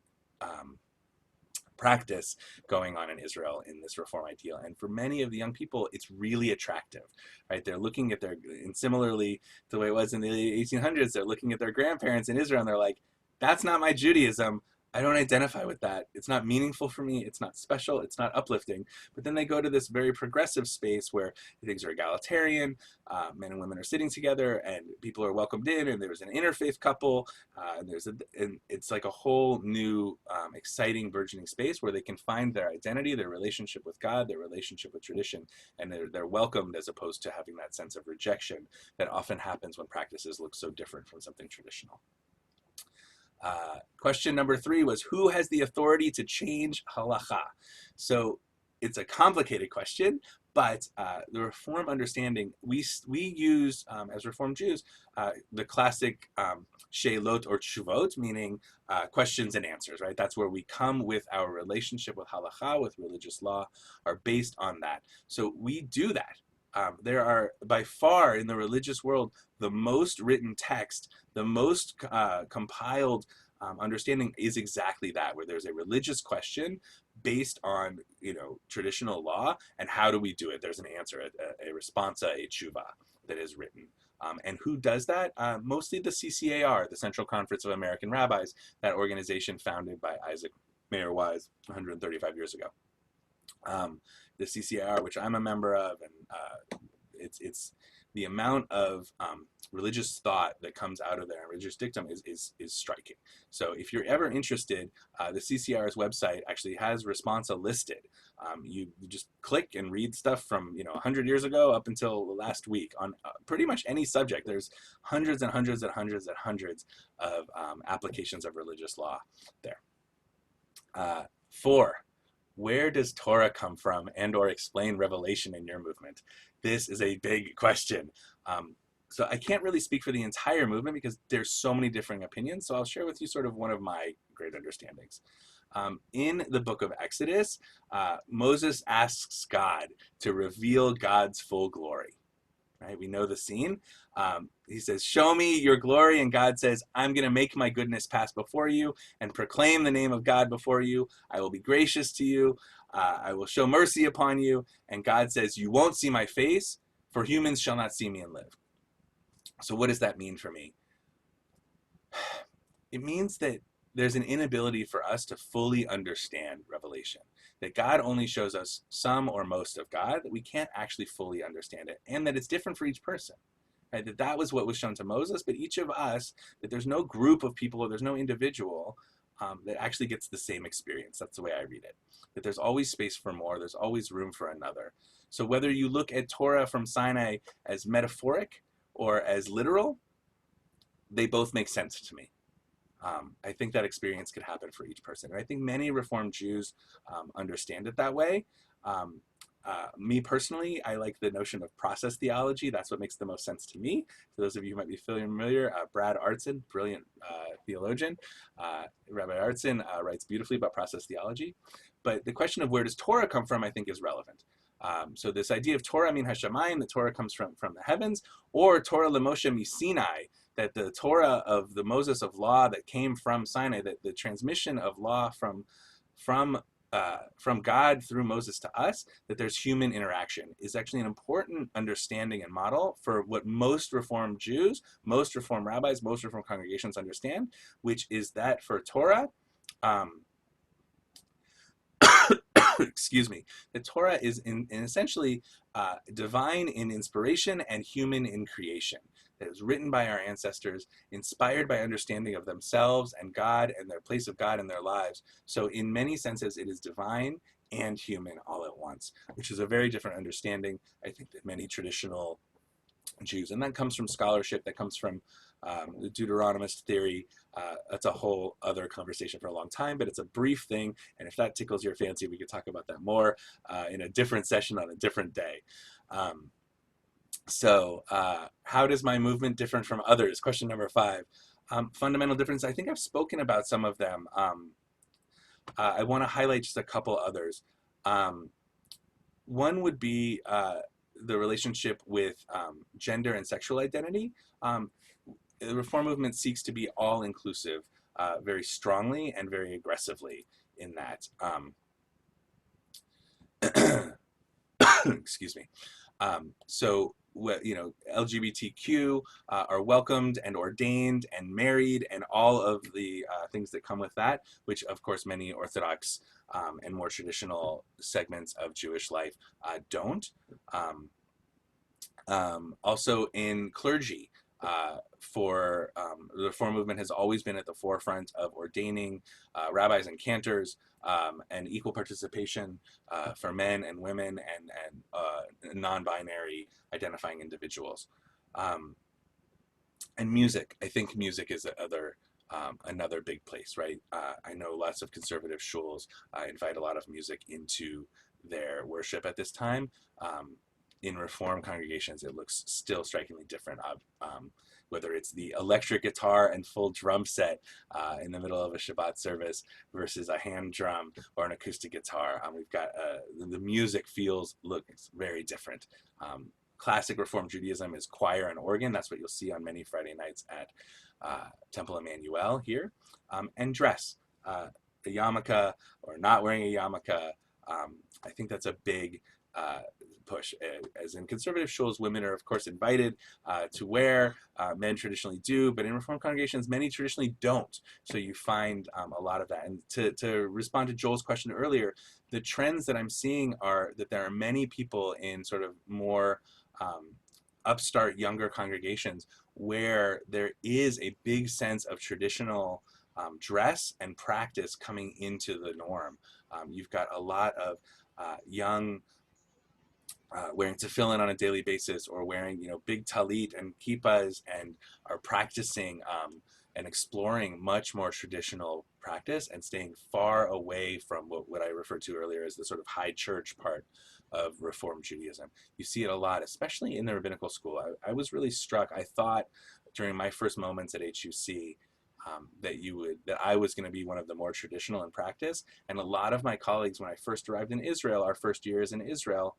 practice going on in Israel in this Reform ideal. And for many of the young people, it's really attractive, right? They're looking at and similarly to the way it was in the 1800s, they're looking at their grandparents in Israel and they're like, that's not my Judaism. I don't identify with that. It's not meaningful for me. It's not special. It's not uplifting. But then they go to this very progressive space where things are egalitarian, men and women are sitting together, and people are welcomed in, and there's an interfaith couple, and it's like a whole new, exciting, burgeoning space where they can find their identity, their relationship with God, their relationship with tradition, and they're welcomed as opposed to having that sense of rejection that often happens when practices look so different from something traditional. Question number 3 was, who has the authority to change halacha? So it's a complicated question, but the Reform understanding, we use, as Reform Jews, the classic she'elot or tshuvot, meaning questions and answers, right? That's where we come with our relationship with halacha, with religious law, are based on that. So we do that. There are, by far, in the religious world, the most written text, the most compiled understanding is exactly that, where there's a religious question based on, traditional law, and how do we do it? There's an answer, a responsa, a tshuva that is written. And who does that? Mostly the CCAR, the Central Conference of American Rabbis, that organization founded by Isaac Mayer Wise 135 years ago. The CCAR, which I'm a member of, and it's the amount of religious thought that comes out of there, religious dictum is striking. So if you're ever interested, the CCR's website actually has responsa listed. You just click and read stuff from 100 years ago up until last week on pretty much any subject. There's hundreds and hundreds and hundreds and hundreds of applications of religious law there. 4. Where does Torah come from and or explain revelation in your movement? This is a big question. So I can't really speak for the entire movement because there's so many differing opinions. So I'll share with you sort of one of my great understandings. In the book of Exodus, Moses asks God to reveal God's full glory. Right? We know the scene. He says, show me your glory. And God says, I'm going to make my goodness pass before you and proclaim the name of God before you. I will be gracious to you. I will show mercy upon you. And God says, you won't see my face, for humans shall not see me and live. So what does that mean for me? It means that there's an inability for us to fully understand revelation, that God only shows us some or most of God, that we can't actually fully understand it, and that it's different for each person. Right? That was what was shown to Moses, but each of us, that there's no group of people or there's no individual that actually gets the same experience. That's the way I read it. That there's always space for more, there's always room for another. So whether you look at Torah from Sinai as metaphoric or as literal, they both make sense to me. I think that experience could happen for each person. And I think many Reformed Jews understand it that way. Me personally, I like the notion of process theology. That's what makes the most sense to me. For those of you who might be familiar, Brad Artson, brilliant theologian, Rabbi Artson writes beautifully about process theology. But the question of where does Torah come from, I think, is relevant. So this idea of Torah min hashamayim, the Torah comes from the heavens, or Torah lemoshe mi Sinai, that the Torah of the Moses of law that came from Sinai, that the transmission of law from from God through Moses to us, that there's human interaction, is actually an important understanding and model for what most Reform Jews, most Reform rabbis, most Reform congregations understand, which is that for Torah, um, excuse me, the Torah is in essentially divine in inspiration and human in creation. That was written by our ancestors, inspired by understanding of themselves and God and their place of God in their lives. So in many senses, it is divine and human all at once, which is a very different understanding, I think, that many traditional Jews. And that comes from scholarship, that comes from the Deuteronomist theory. That's a whole other conversation for a long time, but it's a brief thing. And if that tickles your fancy, we could talk about that more in a different session on a different day. So how does my movement differ from others? Question number 5. Fundamental difference. I think I've spoken about some of them. I want to highlight just a couple others. One would be the relationship with gender and sexual identity. The Reform movement seeks to be all-inclusive very strongly and very aggressively in that. Excuse me. So, LGBTQ are welcomed and ordained and married and all of the things that come with that, which of course many Orthodox and more traditional segments of Jewish life don't. Also in clergy, the Reform movement has always been at the forefront of ordaining rabbis and cantors and equal participation for men and women and non-binary identifying individuals. And music, I think music is another big place, right? I know lots of conservative shuls invite a lot of music into their worship at this time. In Reform congregations, it looks still strikingly different. Whether it's the electric guitar and full drum set in the middle of a Shabbat service versus a hand drum or an acoustic guitar, we've got the music looks very different. Classic Reform Judaism is choir and organ. That's what you'll see on many Friday nights at Temple Emanu-el here. And dress, a yarmulke or not wearing a yarmulke. I think that's a big push. As in conservative shuls, women are of course invited to wear. Men traditionally do, but in Reform congregations, many traditionally don't. So you find a lot of that. And to respond to Joel's question earlier, the trends that I'm seeing are that there are many people in sort of more upstart, younger congregations where there is a big sense of traditional dress and practice coming into the norm. You've got a lot of young wearing tefillin on a daily basis, or wearing big talit and kippahs, and are practicing and exploring much more traditional practice and staying far away from what I referred to earlier as the sort of high church part of Reform Judaism. You see it a lot, especially in the rabbinical school. I was really struck. I thought during my first moments at HUC that I was going to be one of the more traditional in practice. And a lot of my colleagues, when I first arrived in Israel, our first years in Israel,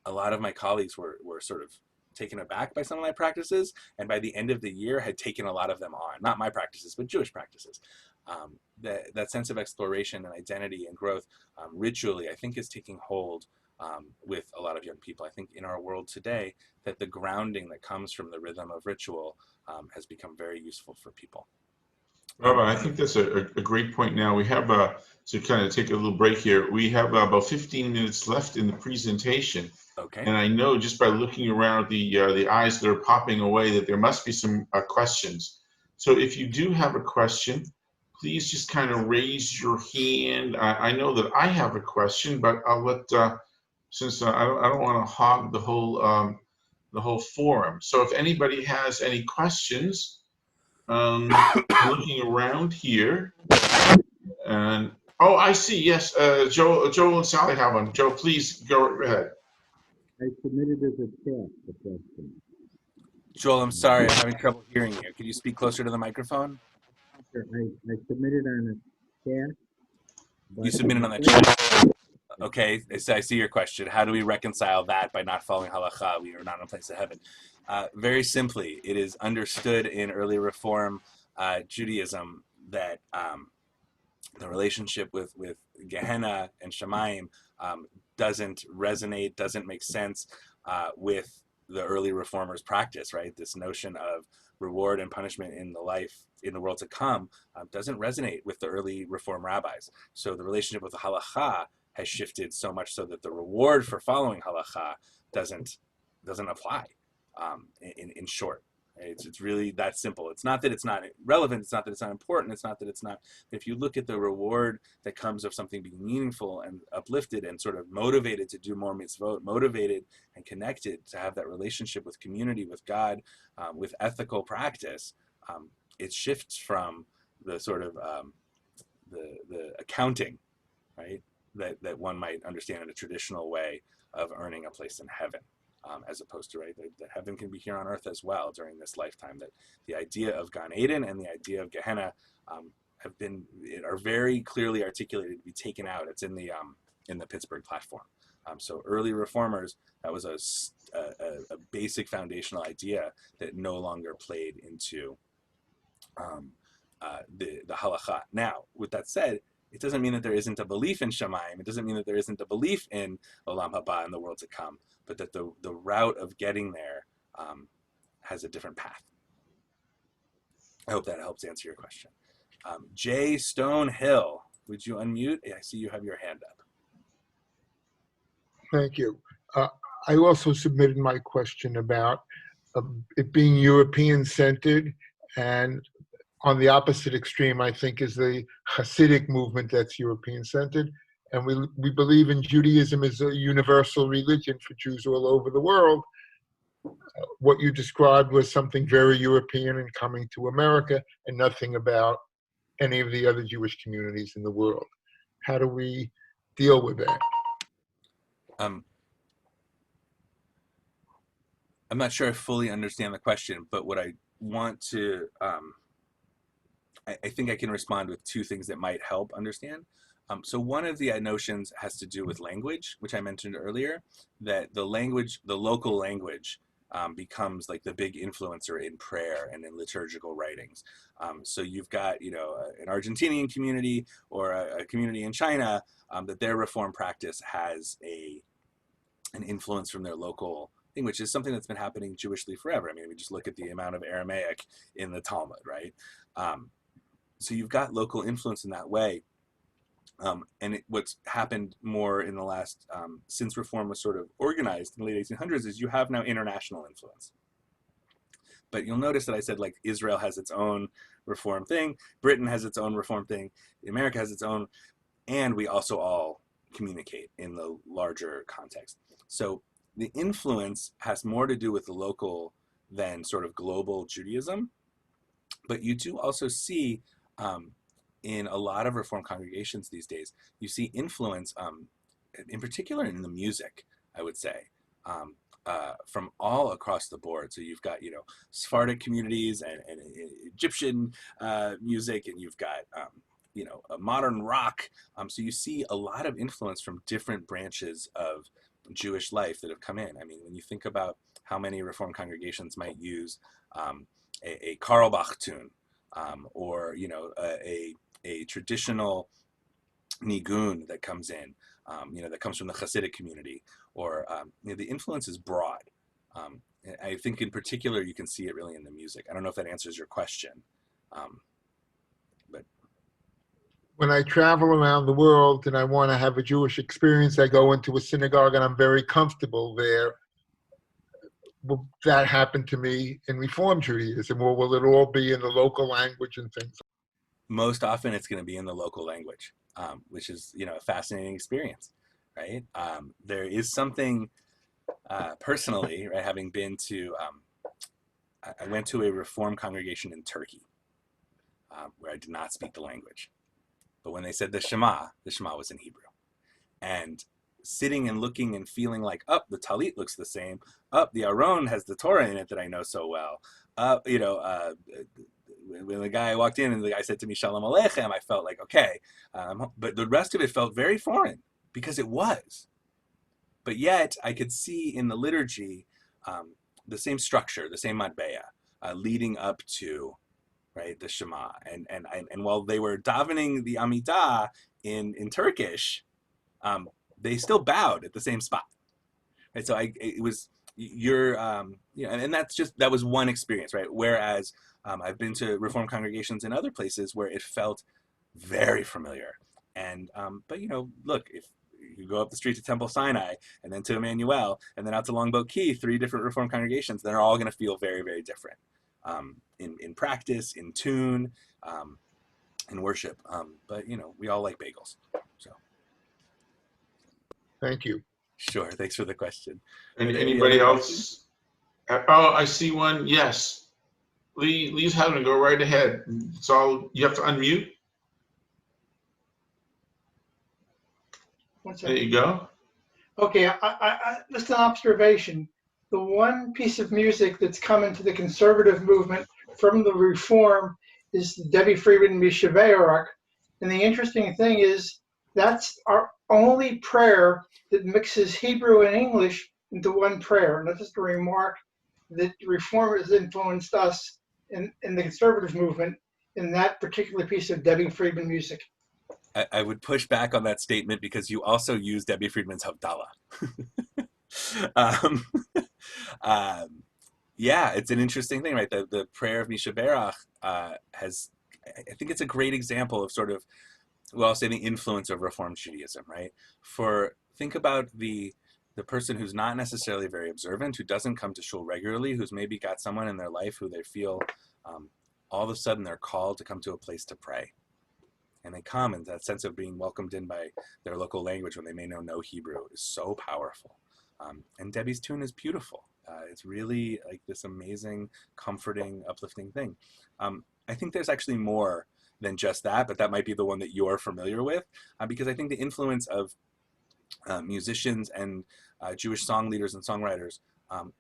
a lot of my colleagues were sort of taken aback by some of my practices, and by the end of the year had taken a lot of them on. Not my practices, but Jewish practices. That sense of exploration and identity and growth ritually, I think, is taking hold with a lot of young people. I think in our world today that the grounding that comes from the rhythm of ritual has become very useful for people. Rabbi, I think that's a great point. Now we have to kind of take a little break here. We have about 15 minutes left in the presentation. Okay. And I know just by looking around the eyes that are popping away that there must be some questions. So if you do have a question, please just kind of raise your hand. I know that I have a question, but I'll let since I don't want to hog the whole forum. So if anybody has any questions. Looking around here, and I see. Yes, Joe and Sally have one. Joe, please go ahead. I submitted as a chat the question. Joel, I'm sorry, I'm having trouble hearing you. Could you speak closer to the microphone? Sure, I submitted on a chat. You submitted on the chat. Okay, so I see your question. How do we reconcile that by not following halacha? We are not in a place of heaven. Very simply, it is understood in early Reform Judaism that the relationship with Gehenna and Shamayim doesn't resonate, doesn't make sense with the early reformers' practice, right? This notion of reward and punishment in the world to come doesn't resonate with the early reform rabbis. So the relationship with the halacha has shifted so much so that the reward for following halacha doesn't apply. In short, right? It's really that simple. It's not that it's not relevant. It's not that it's not important. It's not that it's not. If you look at the reward that comes of something being meaningful and uplifted and sort of motivated to do more mitzvot, motivated and connected to have that relationship with community, with God, with ethical practice, it shifts from the sort of the accounting, right, that one might understand in a traditional way of earning a place in heaven. As opposed to, right, that heaven can be here on earth as well during this lifetime. That the idea of Gan Eden and the idea of Gehenna are very clearly articulated to be taken out. It's in the Pittsburgh platform. So early reformers, that was a basic foundational idea that no longer played into the halacha. Now, with that said, it doesn't mean that there isn't a belief in Shamayim. It doesn't mean that there isn't a belief in Olam Haba, in the world to come, but that the route of getting there has a different path. I hope that helps answer your question. Jay Stonehill, would you unmute? I see you have your hand up. Thank you. I also submitted my question about it being European-centered, and on the opposite extreme, I think, is the Hasidic movement that's European-centered. And we believe in Judaism as a universal religion for Jews all over the world. What you described was something very European and coming to America, and nothing about any of the other Jewish communities in the world. How do we deal with that? I'm not sure I fully understand the question, but what I want to, I think I can respond with two things that might help understand. So one of the notions has to do with language, which I mentioned earlier, that the local language becomes like the big influencer in prayer and in liturgical writings. So you've got, an Argentinian community or a community in China that their reform practice has an influence from their local thing, which is something that's been happening Jewishly forever. I mean, we just look at the amount of Aramaic in the Talmud, right? So you've got local influence in that way. And what's happened more in the last, since reform was sort of organized in the late 1800s, is you have now international influence. But you'll notice that I said, like, Israel has its own reform thing, Britain has its own reform thing, America has its own, and we also all communicate in the larger context. So the influence has more to do with the local than sort of global Judaism. But you do also see, in a lot of Reform congregations these days, you see influence, in particular in the music, I would say, from all across the board. So you've got, Sephardic communities and Egyptian music, and you've got, a modern rock. So you see a lot of influence from different branches of Jewish life that have come in. I mean, when you think about how many Reform congregations might use a Carlebach tune, or a traditional nigun that comes in, that comes from the Hasidic community, or the influence is broad. I think in particular you can see it really in the music. I don't know if that answers your question, but when I travel around the world and I want to have a Jewish experience, I go into a synagogue and I'm very comfortable there. Will that happen to me in Reform Judaism, or will it all be in the local language and things? Most often it's going to be in the local language, which is, a fascinating experience, right? There is something personally, right, having been to, I went to a Reform congregation in Turkey, where I did not speak the language. But when they said the Shema was in Hebrew. And sitting and looking and feeling like, the Talit looks the same. The Aron has the Torah in it that I know so well. When the guy walked in and the guy said to me, Shalom Aleichem, I felt like, okay. But the rest of it felt very foreign, because it was. But yet I could see in the liturgy the same structure, the same matbeya, leading up to, right? The Shema. And while they were davening the Amidah in Turkish, they still bowed at the same spot. Right? So it was and that was one experience, right? Whereas I've been to Reform congregations in other places where it felt very familiar. And but look, if you go up the street to Temple Sinai and then to Emanu-el and then out to Longboat Key, 3 different Reform congregations, they're all going to feel very, very different in practice, in tune, in worship. But we all like bagels, so. Thank you. Sure. Thanks for the question. And Any anybody other else? questions? Oh, I see one. Yes. Lee's having to go right ahead. It's all, you have to unmute. What's There that? you go. Okay, just an observation. The one piece of music that's come into the conservative movement from the Reform is the Debbie Friedman Mishabeach. And the interesting thing is that's our only prayer that mixes Hebrew and English into one prayer. And that's just a remark that Reform has influenced us in the conservative movement in that particular piece of Debbie Friedman music. I would push back on that statement because you also use Debbie Friedman's Havdalah. um, yeah, it's an interesting thing, right? The prayer of Mishaberach has, I think it's a great example of sort of, well, I'll say the influence of Reform Judaism, right? Think about the person who's not necessarily very observant, who doesn't come to shul regularly, who's maybe got someone in their life who they feel all of a sudden they're called to come to a place to pray. And they come, and that sense of being welcomed in by their local language when they may know no Hebrew is so powerful. And Debbie's tune is beautiful. It's really like this amazing, comforting, uplifting thing. I think there's actually more than just that, but that might be the one that you're familiar with, because I think the influence of musicians and Jewish song leaders and songwriters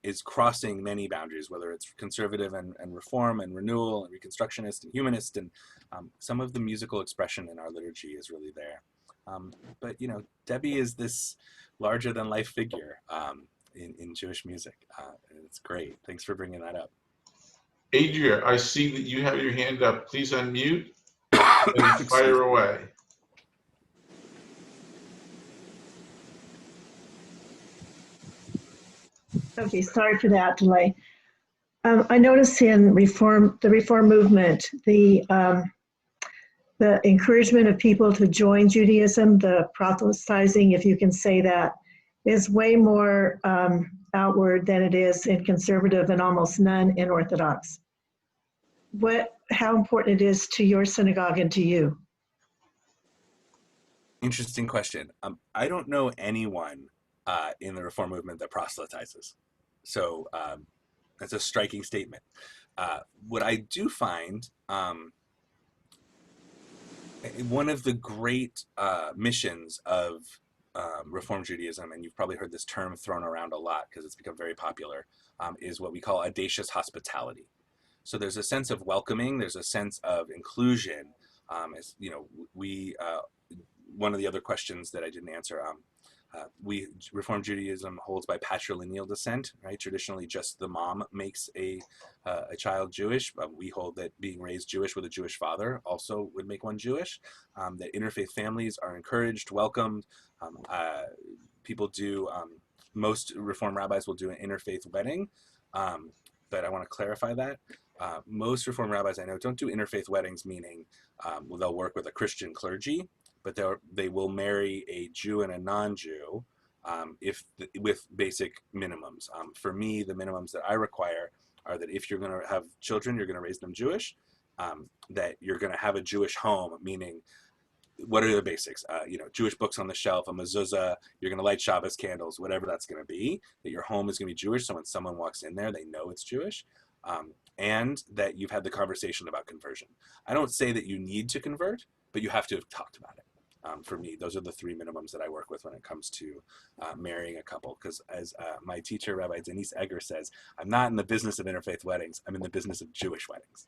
is crossing many boundaries, whether it's conservative and reform and renewal and reconstructionist and humanist, and some of the musical expression in our liturgy is really there. But Debbie is this larger than life figure in Jewish music. It's great. Thanks for bringing that up. Adria, I see that you have your hand up. Please unmute and fire away. Okay, sorry for that delay. I notice in the reform movement, the encouragement of people to join Judaism, the proselytizing, if you can say that, is way more outward than it is in conservative and almost none in Orthodox. How important it is to your synagogue and to you? Interesting question. I don't know anyone in the Reform movement that proselytizes. So that's a striking statement. What I do find, one of the great missions of Reform Judaism, and you've probably heard this term thrown around a lot because it's become very popular, is what we call audacious hospitality. So there's a sense of welcoming, there's a sense of inclusion. As one of the other questions that I didn't answer, Reform Judaism holds by patrilineal descent, right? Traditionally, just the mom makes a child Jewish. We hold that being raised Jewish with a Jewish father also would make one Jewish. That interfaith families are encouraged, welcomed. People do, most Reform rabbis will do an interfaith wedding, but I want to clarify that. Most Reform rabbis I know don't do interfaith weddings, meaning they'll work with a Christian clergy, but they will marry a Jew and a non-Jew with basic minimums. For me, the minimums that I require are that if you're going to have children, you're going to raise them Jewish, that you're going to have a Jewish home, meaning what are the basics? Jewish books on the shelf, a mezuzah, you're going to light Shabbos candles, whatever that's going to be, that your home is going to be Jewish, so when someone walks in there, they know it's Jewish, and that you've had the conversation about conversion. I don't say that you need to convert, but you have to have talked about it. For me, those are the 3 minimums that I work with when it comes to marrying a couple. Because as my teacher, Rabbi Denise Egger, says, I'm not in the business of interfaith weddings. I'm in the business of Jewish weddings.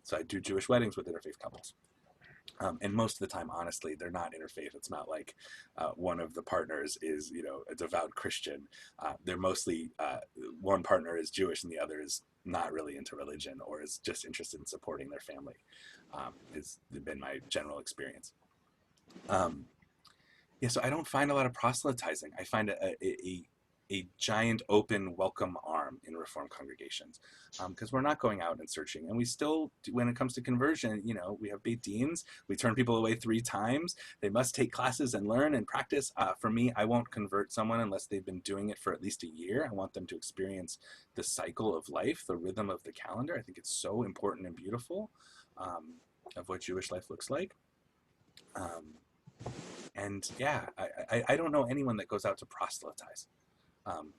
So I do Jewish weddings with interfaith couples. And most of the time, honestly, they're not interfaith. It's not like one of the partners is, a devout Christian. They're mostly, one partner is Jewish and the other is not really into religion or is just interested in supporting their family. Has been my general experience. Yeah, so I don't find a lot of proselytizing. I find a giant open welcome arm in Reform congregations, because we're not going out and searching, and we still, when it comes to conversion, we have Beit Deans, we turn people away 3 times, they must take classes and learn and practice. For me, I won't convert someone unless they've been doing it for at least a year. I want them to experience the cycle of life, the rhythm of the calendar. I think it's so important and beautiful, of what Jewish life looks like. And yeah, I don't know anyone that goes out to proselytize.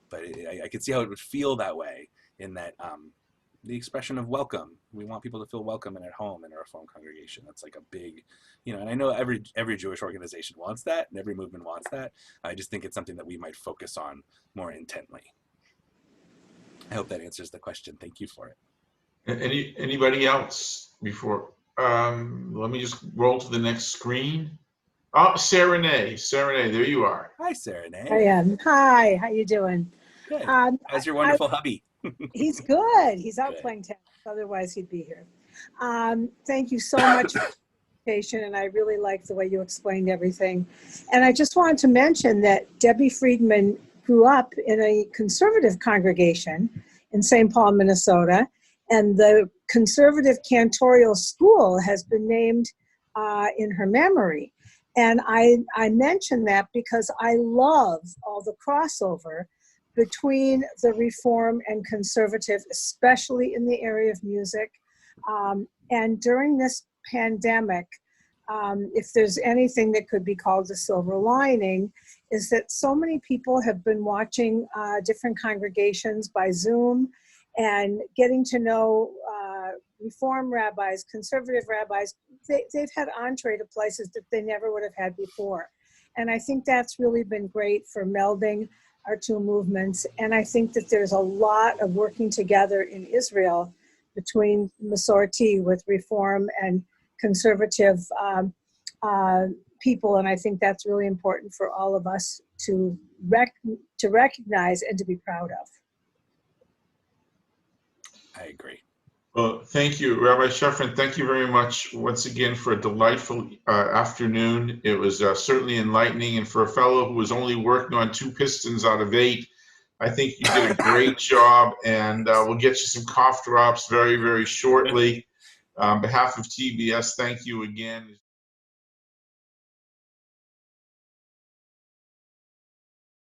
But I could see how it would feel that way, in that the expression of welcome. We want people to feel welcome and at home in a Reform congregation. That's like a big, and I know every Jewish organization wants that, and every movement wants that. I just think it's something that we might focus on more intently. I hope that answers the question. Thank you for it. Anybody else before? Let me just roll to the next screen. Oh, Serenay, there you are. Hi, Serenay. I am. Hi, how you doing? Good. How's your wonderful hubby? He's good. He's out Good. playing tennis. Otherwise, he'd be here. Thank you so much for the presentation, and I really like the way you explained everything. And I just wanted to mention that Debbie Friedman grew up in a conservative congregation in St. Paul, Minnesota, and the conservative cantorial school has been named in her memory. And I mention that because I love all the crossover between the Reform and conservative, especially in the area of music. And during this pandemic, if there's anything that could be called a silver lining, is that so many people have been watching different congregations by Zoom and getting to know Reform rabbis, conservative rabbis. They've had entree to places that they never would have had before. And I think that's really been great for melding our 2 movements. And I think that there's a lot of working together in Israel between Masorti with Reform and conservative people. And I think that's really important for all of us to recognize and to be proud of. I agree. Well, thank you, Rabbi Shefrin. Thank you very much once again for a delightful afternoon. It was certainly enlightening, and for a fellow who was only working on 2 pistons out of 8, I think you did a great job, and we'll get you some cough drops very, very shortly. On behalf of TBS, thank you again.